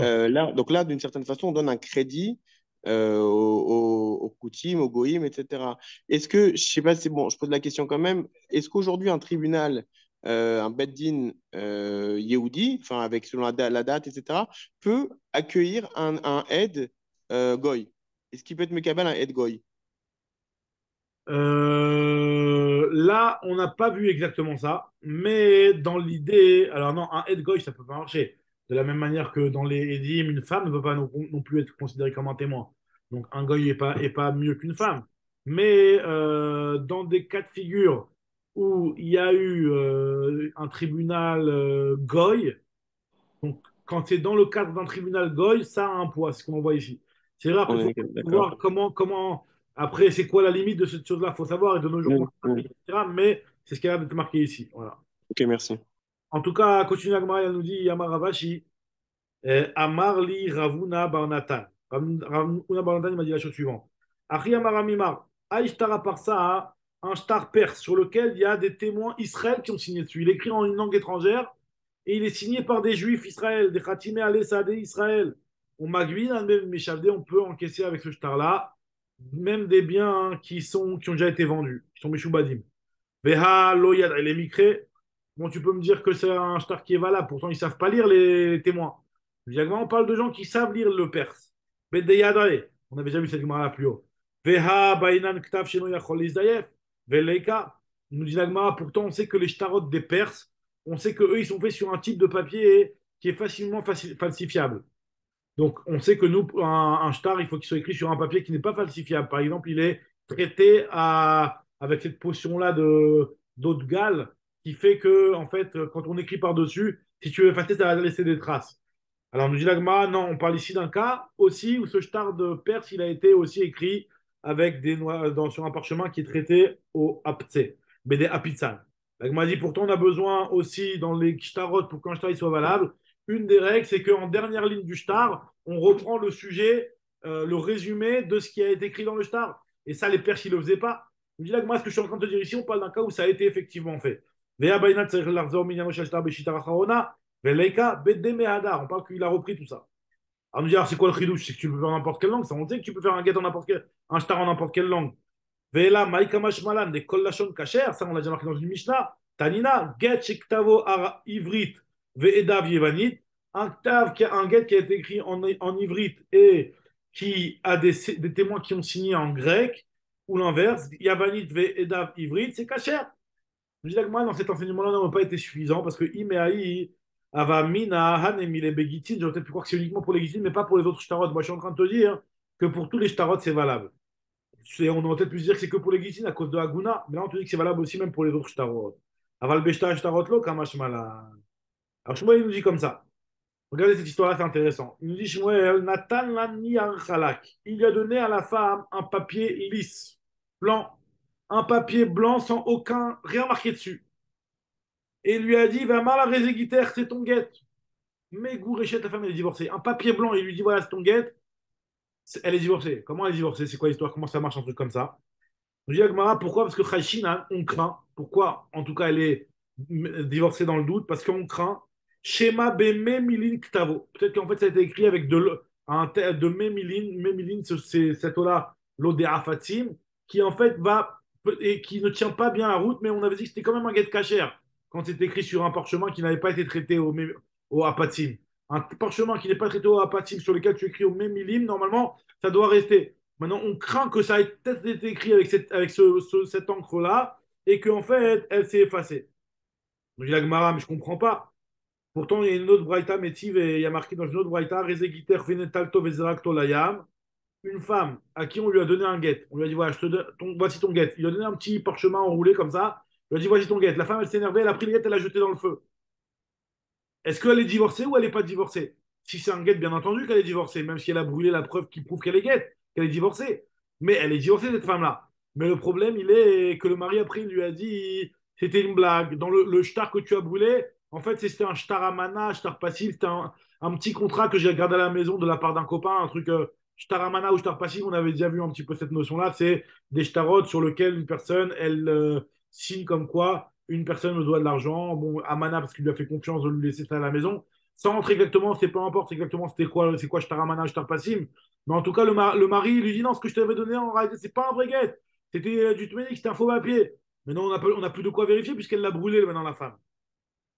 Donc là, d'une certaine façon, on donne un crédit aux Koutim, aux Goïm, etc. Est-ce que, je ne sais pas, c'est bon, je pose la question quand même, est-ce qu'aujourd'hui, un tribunal, un Beddin Yehudi, enfin, avec selon la date, etc., peut accueillir un aide Goy? Est-ce qu'il peut être Mekabel un aide Goy? Là, on n'a pas vu exactement ça, mais dans l'idée, alors non, un head goy, ça peut pas marcher. De la même manière que dans les Edim, une femme ne peut pas non plus être considérée comme un témoin. Donc un goy est pas mieux qu'une femme. Mais dans des cas de figure où il y a eu un tribunal goy, donc quand c'est dans le cadre d'un tribunal goy, ça a un poids, c'est ce qu'on voit ici. C'est vrai, après, On il est faut d'accord. voir comment, après, c'est quoi la limite de cette chose-là, il faut savoir, et de nos jours, comment ça s'applique, etc. Mais c'est ce qui a l'air d'être marqué ici. Voilà. Ok, merci. En tout cas, continue Agmara, elle nous dit, Yamar Ravashi, Amar li Ravuna Barnatan. Ravuna Barnatan, il m'a dit la chose suivante. Achi Amar Amimar, Aïshtara Parsa, un shtar perse sur lequel il y a des témoins Israël qui ont signé dessus. Il est écrit en une langue étrangère et il est signé par des juifs Israël, des Khatime Ale Sadeh Israël. On magvin, même Meshavdé, on peut encaisser avec ce shtar-là, même des biens qui ont déjà été vendus, qui sont Meshoubadim. Veha Loyad, elle est micrée. Bon, tu peux me dire que c'est un shtar qui est valable, pourtant ils ne savent pas lire les témoins. Évidemment, on parle de gens qui savent lire le perse. Bedeyadre, on avait déjà vu cette gemara plus haut. Veha Bainan Ktav Sheno Yachol Lizdayef. Veleika, nous dit la Gemara, pourtant on sait que les shtarot des Perses, on sait qu'eux, ils sont faits sur un type de papier qui est facilement falsifiable. Donc, on sait que nous, un shtar, il faut qu'il soit écrit sur un papier qui n'est pas falsifiable. Par exemple, il est traité avec cette potion-là d'eau de Galles qui fait que, en fait, quand on écrit par-dessus, si tu veux effacer, ça va laisser des traces. Alors, nous dit l'Agma, non, on parle ici d'un cas aussi où ce shtar de Perse, il a été aussi écrit avec sur un parchemin qui est traité au aptse, mais des apitsan. La Gemara dit pourtant on a besoin aussi dans les shtarot pour qu'un shtar il soit valable. Une des règles, c'est qu'en dernière ligne du shtar, on reprend le sujet, le résumé de ce qui a été écrit dans le shtar. Et ça, les Perses, ils ne le faisaient pas. Je dis là, moi, ce que je suis en train de te dire ici, on parle d'un cas où ça a été effectivement fait. On parle qu'il a repris tout ça. Alors, on nous dit, alors, c'est quoi le chidouche? C'est que tu peux faire n'importe quelle langue. Ça, on sait que tu peux faire un get en n'importe quelle, un shtar en n'importe quelle langue. Ve'ela maïka mashmalan des kol lashon kasher, ça on l'a déjà marqué dans une Mishnah. Tanina, get shiktavo ivrit ve'edav yevanit, un get qui a été écrit en ivrit et qui a des témoins qui ont signé en grec, ou l'inverse, yavanit ve'edav ivrit, c'est kasher. Je dis que moi, dans cet enseignement-là, n'a pas été suffisant parce que Imeaï, Avamina, Han et Mile Begitin, j'aurais peut-être pu croire que c'est uniquement pour les Gitin, mais pas pour les autres shtarot. Moi, je suis en train de te dire que pour tous les shtarot, c'est valable. On aurait peut-être pu se dire que c'est que pour les Gitin à cause de Haguna, mais là, on te dit que c'est valable aussi même pour les autres shtarot. Aval Beshta shtarot lo, Kamash Mala. Alors, Shmuel, il nous dit comme ça. Regardez cette histoire-là, c'est intéressant. Il nous dit Shmuel, Nathan Lani Khalak. Il lui a donné à la femme un papier lisse, blanc. Un papier blanc sans aucun, rien marqué dessus. Et il lui a dit, va mal à Rézéguiter, c'est ton guette. Mais Gouréchet, ta femme, elle est divorcée. Un papier blanc, il lui dit, voilà, c'est ton guette. Elle est divorcée. Comment elle est divorcée? C'est quoi l'histoire? Comment ça marche, un truc comme ça? Je dis à Gmara, pourquoi? Parce que Khayshina, on craint. Pourquoi? En tout cas, elle est divorcée dans le doute. Parce qu'on craint. Shema Beme Milin Ktavo. Peut-être qu'en fait, ça a été écrit avec de Memilin. Memilin, c'est cette eau-là, l'eau des Afatim, qui en fait va et qui ne tient pas bien la route, mais on avait dit que c'était quand même un guet cachère quand c'est écrit sur un parchemin qui n'avait pas été traité au Apatim. Un parchemin qui n'est pas traité au Apatim sur lequel tu écris au Memilim, normalement, ça doit rester. Maintenant, on craint que ça ait peut-être été écrit avec cette encre-là et qu'en fait, elle s'est effacée. Je dis la Gemara, mais je ne comprends pas. Pourtant, il y a une autre braïta métive et il y a marqué dans une autre braïta, Rezegiter fenetalto vezerakto layam, une femme à qui on lui a donné un guet. On lui a dit, voilà, voici ton guet. Il lui a donné un petit parchemin enroulé comme ça. Il lui a dit, voici ton guet. La femme, elle s'est énervée, elle a pris le guet, elle l'a jeté dans le feu. Est-ce qu'elle est divorcée ou elle n'est pas divorcée? Si c'est un guet, bien entendu qu'elle est divorcée, même si elle a brûlé la preuve qui prouve qu'elle est guette, qu'elle est divorcée. Mais elle est divorcée, cette femme-là. Mais le problème, il est que le mari, après, il lui a dit, c'était une blague. Dans le shtar que tu as brûlé, en fait, c'était un shtar amana, shtar passif, c'était un petit contrat que j'ai gardé à la maison de la part d'un copain, un truc shtar amana ou shtar passif, on avait déjà vu un petit peu cette notion-là, c'est des shtarot sur lesquels une personne, elle signe comme quoi une personne me doit de l'argent, bon, Amana parce qu'il lui a fait confiance de lui laisser ça à la maison, sans rentrer exactement, c'est peu importe exactement c'était quoi, c'est quoi Shtar Amana, Shtar Passim, mais en tout cas, le mari lui dit non, ce que je t'avais donné en réalité, c'est pas un vrai guet, c'était du Tménik, c'était un faux papier. Maintenant, on n'a plus de quoi vérifier puisqu'elle l'a brûlé maintenant, la femme.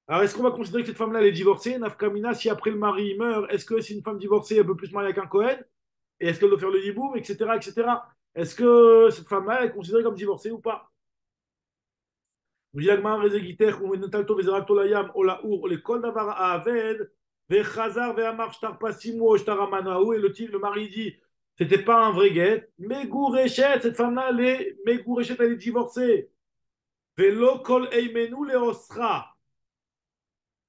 Alors, est-ce qu'on va considérer que cette femme-là, elle est divorcée, Nafkamina, si après le mari meurt, est-ce que si une femme divorcée, elle peut plus se marier avec un Cohen, et est-ce qu'elle doit faire le hiboum, etc., etc. Est-ce que cette femme-là est considérée comme divorcée ou pas? ויגמר איזה גיתך ונטלתו וזרקתו לים או לאור לכל דבר האבד וחזר ואמר שטר פסימו ou שטר המנאו et le mari dit c'était pas un vrai guet mais Gouréchet cette femme-là mais Gouréchet elle est divorcée velo kol eimenu leosra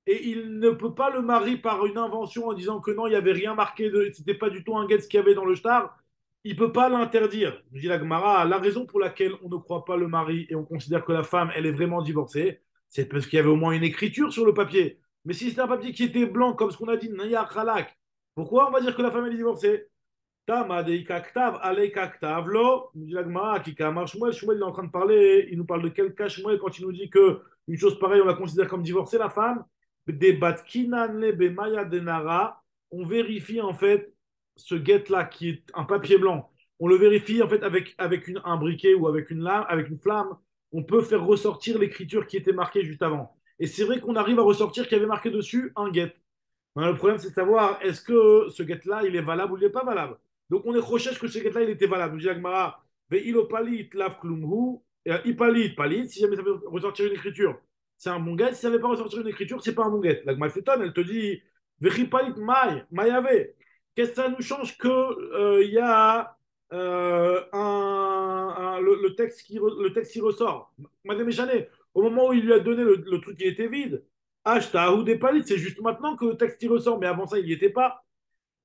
et il ne peut pas le marier par une invention en disant que non, il n'y avait rien marqué, c'était pas du tout un guet ce qu'il y avait dans le shtar, il ne peut pas l'interdire. Je dis la Gemara, la raison pour laquelle on ne croit pas le mari et on considère que la femme, elle est vraiment divorcée, c'est parce qu'il y avait au moins une écriture sur le papier. Mais si c'était un papier qui était blanc, comme ce qu'on a dit, Naya Khalak, pourquoi on va dire que la femme, elle est divorcée? Tama deika ktav, aleika ktav, lo, nous dit la Gemara, Kika Amar Shmuel, Shmuel il est en train de parler, il nous parle de quel cas Shmuel quand il nous dit que une chose pareille, on la considère comme divorcée, la femme, des batkinanle bemaya denara, on vérifie en fait ce guet-là qui est un papier blanc, on le vérifie en fait avec un briquet ou avec une lame, avec une flamme, on peut faire ressortir l'écriture qui était marquée juste avant. Et c'est vrai qu'on arrive à ressortir qu'il y avait marqué dessus un guet. Le problème, c'est de savoir est-ce que ce guet-là, il est valable ou il n'est pas valable. Donc, on est recherche que ce guet-là, il était valable. Je dis Agmara, ve'ilopalit lav klumhu, ipalit palit, si jamais ça veut ressortir une écriture, c'est un bon guet. Si ça ne veut pas ressortir une écriture, c'est pas un bon guet. La Gemara s'étonne, elle te dit, ve'ipalit mai, mayave. Qu'est-ce que ça nous change que y a le texte qui ressort. Madame Échané, au moment où il lui a donné le truc qui était vide, Ashtahu des palites, c'est juste maintenant que le texte y ressort, mais avant ça, il n'y était pas.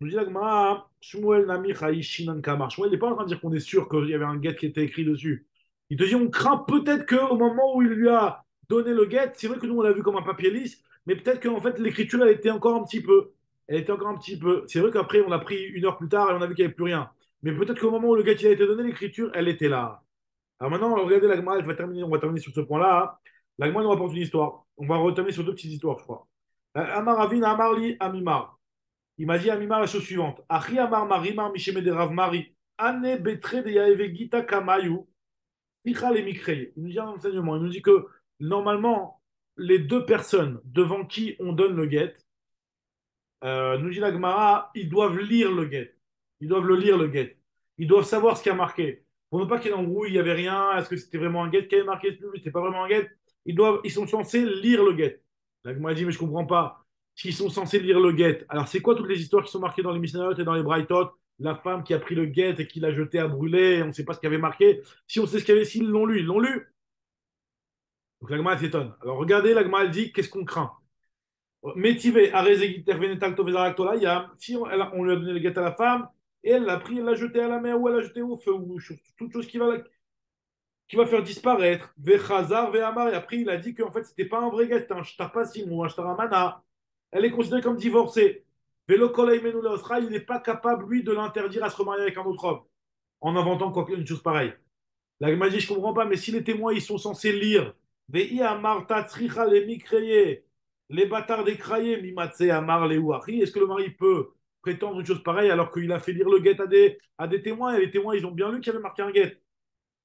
Je dis là, Shmuel Nami Shinan Kamar. Shmuel n'est pas en train de dire qu'on est sûr qu'il y avait un guet qui était écrit dessus. Il te dit, on craint peut-être qu'au moment où il lui a donner le guet. C'est vrai que nous, on l'a vu comme un papier lisse, mais peut-être qu'en fait, l'écriture, elle était encore un petit peu. Elle était encore un petit peu. C'est vrai qu'après, on a pris 1 heure plus tard et on a vu qu'il n'y avait plus rien. Mais peut-être qu'au moment où le guet il a été donné, l'écriture, elle était là. Alors maintenant, regardez la Gemara, on va terminer sur ce point-là. La Gemara nous raconte une histoire. On va reterminer sur deux petites histoires, je crois. Amar Ravina Amar li Amimar. Il m'a dit à Mimar la chose suivante. Achi Amar Marimar Misheme de Rav Mari. Ane betre de Yaeve Gita Kamayu. Picha le Mikrei. Il nous dit un enseignement. Il nous dit que normalement, les deux personnes devant qui on donne le guet, nous dit la Gemara, ils doivent lire le guet. Ils doivent le lire le guet. Ils doivent savoir ce qui a marqué. Pour ne pas qu'il y ait d'embrouille, il n'y avait rien. Est-ce que c'était vraiment un guet qui avait marqué? C'était pas vraiment un guet. Ils sont censés lire le guet. La Gemara dit, mais je comprends pas. S'ils sont censés lire le guet, alors c'est quoi toutes les histoires qui sont marquées dans les Mishnayot et dans les Braithot? La femme qui a pris le guet et qui l'a jeté à brûler, et on ne sait pas ce qu'il y avait marqué. Si on sait ce qu'il y avait, s'ils l'ont lu, ils l'ont lu. Donc la Gemara s'étonne. Alors regardez, la Gemara dit, qu'est-ce qu'on craint? Métivé, si on lui a donné le guet à la femme, et elle l'a pris, elle l'a jeté à la mer, ou elle l'a jeté au feu, ou sur toute chose qui va faire disparaître. Vechazar, Vehamar, et après il a dit qu'en fait c'était pas un vrai guet, c'était un shtarpasim ou un shtaramana. Elle est considérée comme divorcée. Velo Kolaimenu Leosra, il n'est pas capable, lui, de l'interdire à se remarier avec un autre homme, en inventant une chose pareille. La Gemara dit, je ne comprends pas, mais si les témoins, ils sont censés lire, Vei Amar Tatsricha le Mikreye, les bâtards décraillés, Mimatse Amar le Ouachi, est-ce que le mari peut prétendre une chose pareille alors qu'il a fait lire le guet à des témoins, et les témoins, ils ont bien lu qu'il y avait marqué un guet?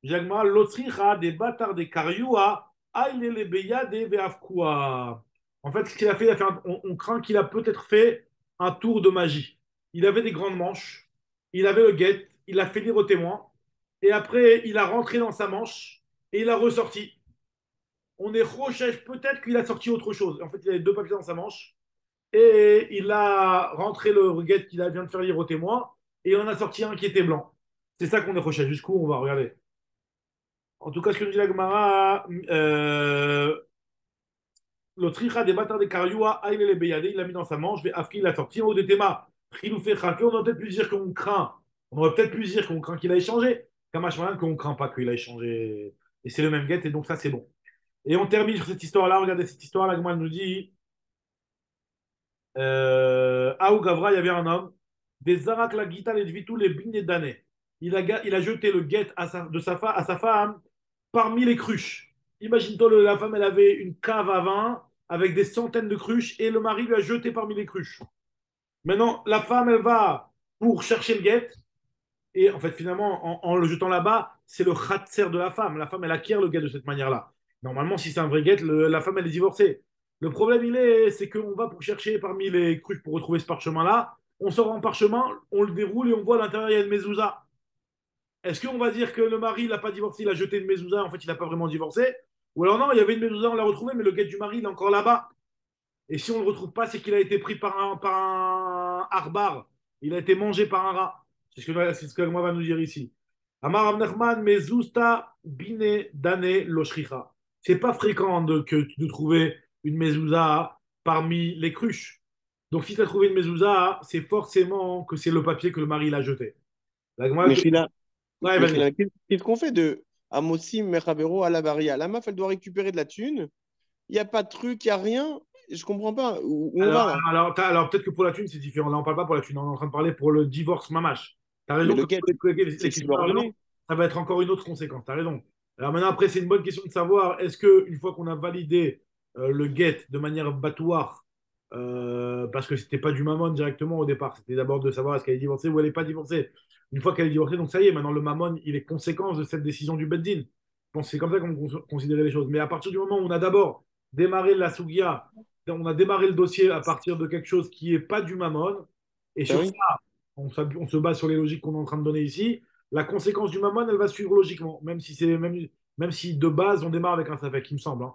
Jagma, l'Otsricha, des bâtards des Karioua, Aïle le Beyade Veafkua. En fait, ce qu'il a fait, on craint qu'il a peut-être fait un tour de magie. Il avait des grandes manches, il avait le guet, il a fait lire aux témoins, et après, il a rentré dans sa manche et il a ressorti. On est recherche peut-être qu'il a sorti autre chose. En fait, il avait deux papiers dans sa manche et il a rentré le guet qu'il vient de faire lire aux témoins et il en a sorti un qui était blanc. C'est ça qu'on est recherche. Jusqu'où on va regarder. En tout cas, ce que nous dit la Gemara, l'Autricha des bâtards des Karioua, Aïe les Beyadé, il l'a mis dans sa manche, Afki, il l'a sorti en haut des thémas. Khilou fait Khaké, on aurait peut-être pu dire qu'on craint. On aurait peut-être pu dire qu'on craint qu'il a échangé. Kamash Malan, qu'on ne craint pas qu'il a échangé. Et c'est le même guet, et donc ça, c'est bon. Et on termine sur cette histoire-là. Regardez cette histoire-là, Gemara nous dit Aou Gavra, il y avait un homme, des Zarak la Gita, les Dvitou, les Bignes d'année. Il a jeté le guet à sa femme parmi les cruches. Imagine-toi, la femme, elle avait une cave à vin avec des centaines de cruches et le mari lui a jeté parmi les cruches. Maintenant, la femme, elle va pour chercher le guet et en fait, finalement, en le jetant là-bas, c'est le khatser de la femme. La femme, elle acquiert le guet de cette manière-là. Normalement, si c'est un vrai guet, la femme, elle est divorcée. Le problème, c'est qu'on va pour chercher parmi les cruches pour retrouver ce parchemin-là. On sort en parchemin, on le déroule et on voit à l'intérieur, il y a une mezouza. Est-ce qu'on va dire que le mari, il n'a pas divorcé, il a jeté une mezouza, en fait, il n'a pas vraiment divorcé? Ou alors non, il y avait une mezouza, on l'a retrouvé, mais le guet du mari, il est encore là-bas. Et si on ne le retrouve pas, c'est qu'il a été pris par un arbar. Il a été mangé par un rat. C'est ce que moi va nous dire ici. Amar Rav Nachman, mezousta bine dane loshricha. C'est pas fréquent de trouver une mezouza parmi les cruches. Donc si tu as trouvé une mezouza, c'est forcément que c'est le papier que le mari l'a jeté. La Gemara- Mechila, Ouais, vas-y. Mechila, qu'est-ce qu'on fait de Amosim Mechavero à la Baria? La meuf, elle doit récupérer de la thune. Il n'y a pas de truc, il n'y a rien. Je comprends pas où on Alors, va là. alors peut-être que pour la thune, c'est différent. Là, on ne parle pas pour la thune, on est en train de parler pour le divorce mamache. Tu as Mais raison le que guet, les c'est que tu questions dois d'argent, redonner. ça va être encore une autre conséquence. Tu as raison. Alors maintenant, après, c'est une bonne question de savoir est-ce qu'une fois qu'on a validé le get de manière batoire, parce que c'était pas du mammon directement au départ, c'était d'abord de savoir est-ce qu'elle est divorcée ou elle n'est pas divorcée. Une fois qu'elle est divorcée, donc ça y est, maintenant le mammon, il est conséquence de cette décision du Beddin. Je pense que c'est comme ça qu'on considérait les choses. Mais à partir du moment où on a d'abord démarré la Sugia, on a démarré le dossier à partir de quelque chose qui n'est pas du mammon, et Ben sur ça, oui. on se base sur les logiques qu'on est en train de donner ici. La conséquence du mammon, elle va suivre logiquement, même si de base on démarre avec un safek, il me semble, hein.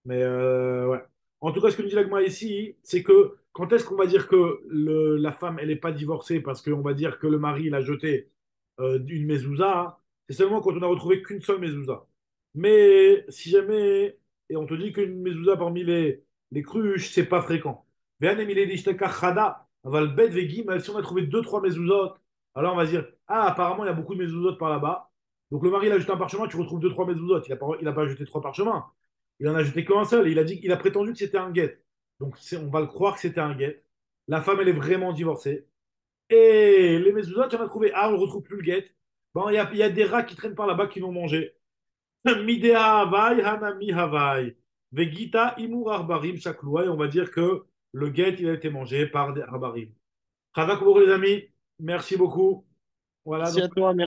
Mais ouais. En tout cas, ce que nous dit l'agma ici, c'est que quand est-ce qu'on va dire que la femme, elle n'est pas divorcée parce qu'on va dire que le mari l'a jeté d'une mezouza, hein, c'est seulement quand on a retrouvé qu'une seule mezouza. Mais si jamais, et on te dit qu'une mezouza parmi les cruches, c'est pas fréquent. Ve'an emile d'ishteka chada, aval bet ve'gimel, si on a trouvé deux, trois mezuzot, alors on va dire, ah, apparemment, il y a beaucoup de mezuzot par là-bas. Donc le mari, il a jeté un parchemin, tu retrouves deux, trois mezuzot. Il a pas jeté trois parchemins. Il en a jeté qu'un seul. Il a dit, il a prétendu que c'était un guet. Donc on va le croire que c'était un guet. La femme, elle est vraiment divorcée. Et les mezuzot, on a trouvé. Ah, on ne retrouve plus le guet. Bon, il y a des rats qui traînent par là-bas qui l'ont mangé. Midea Havai, Hanami Havai. Vegita Imur Arbarim Shakloua. Et on va dire que le guet, il a été mangé par des Arbarim. Khazak pour les amis. Merci beaucoup. Voilà, Merci donc à toi.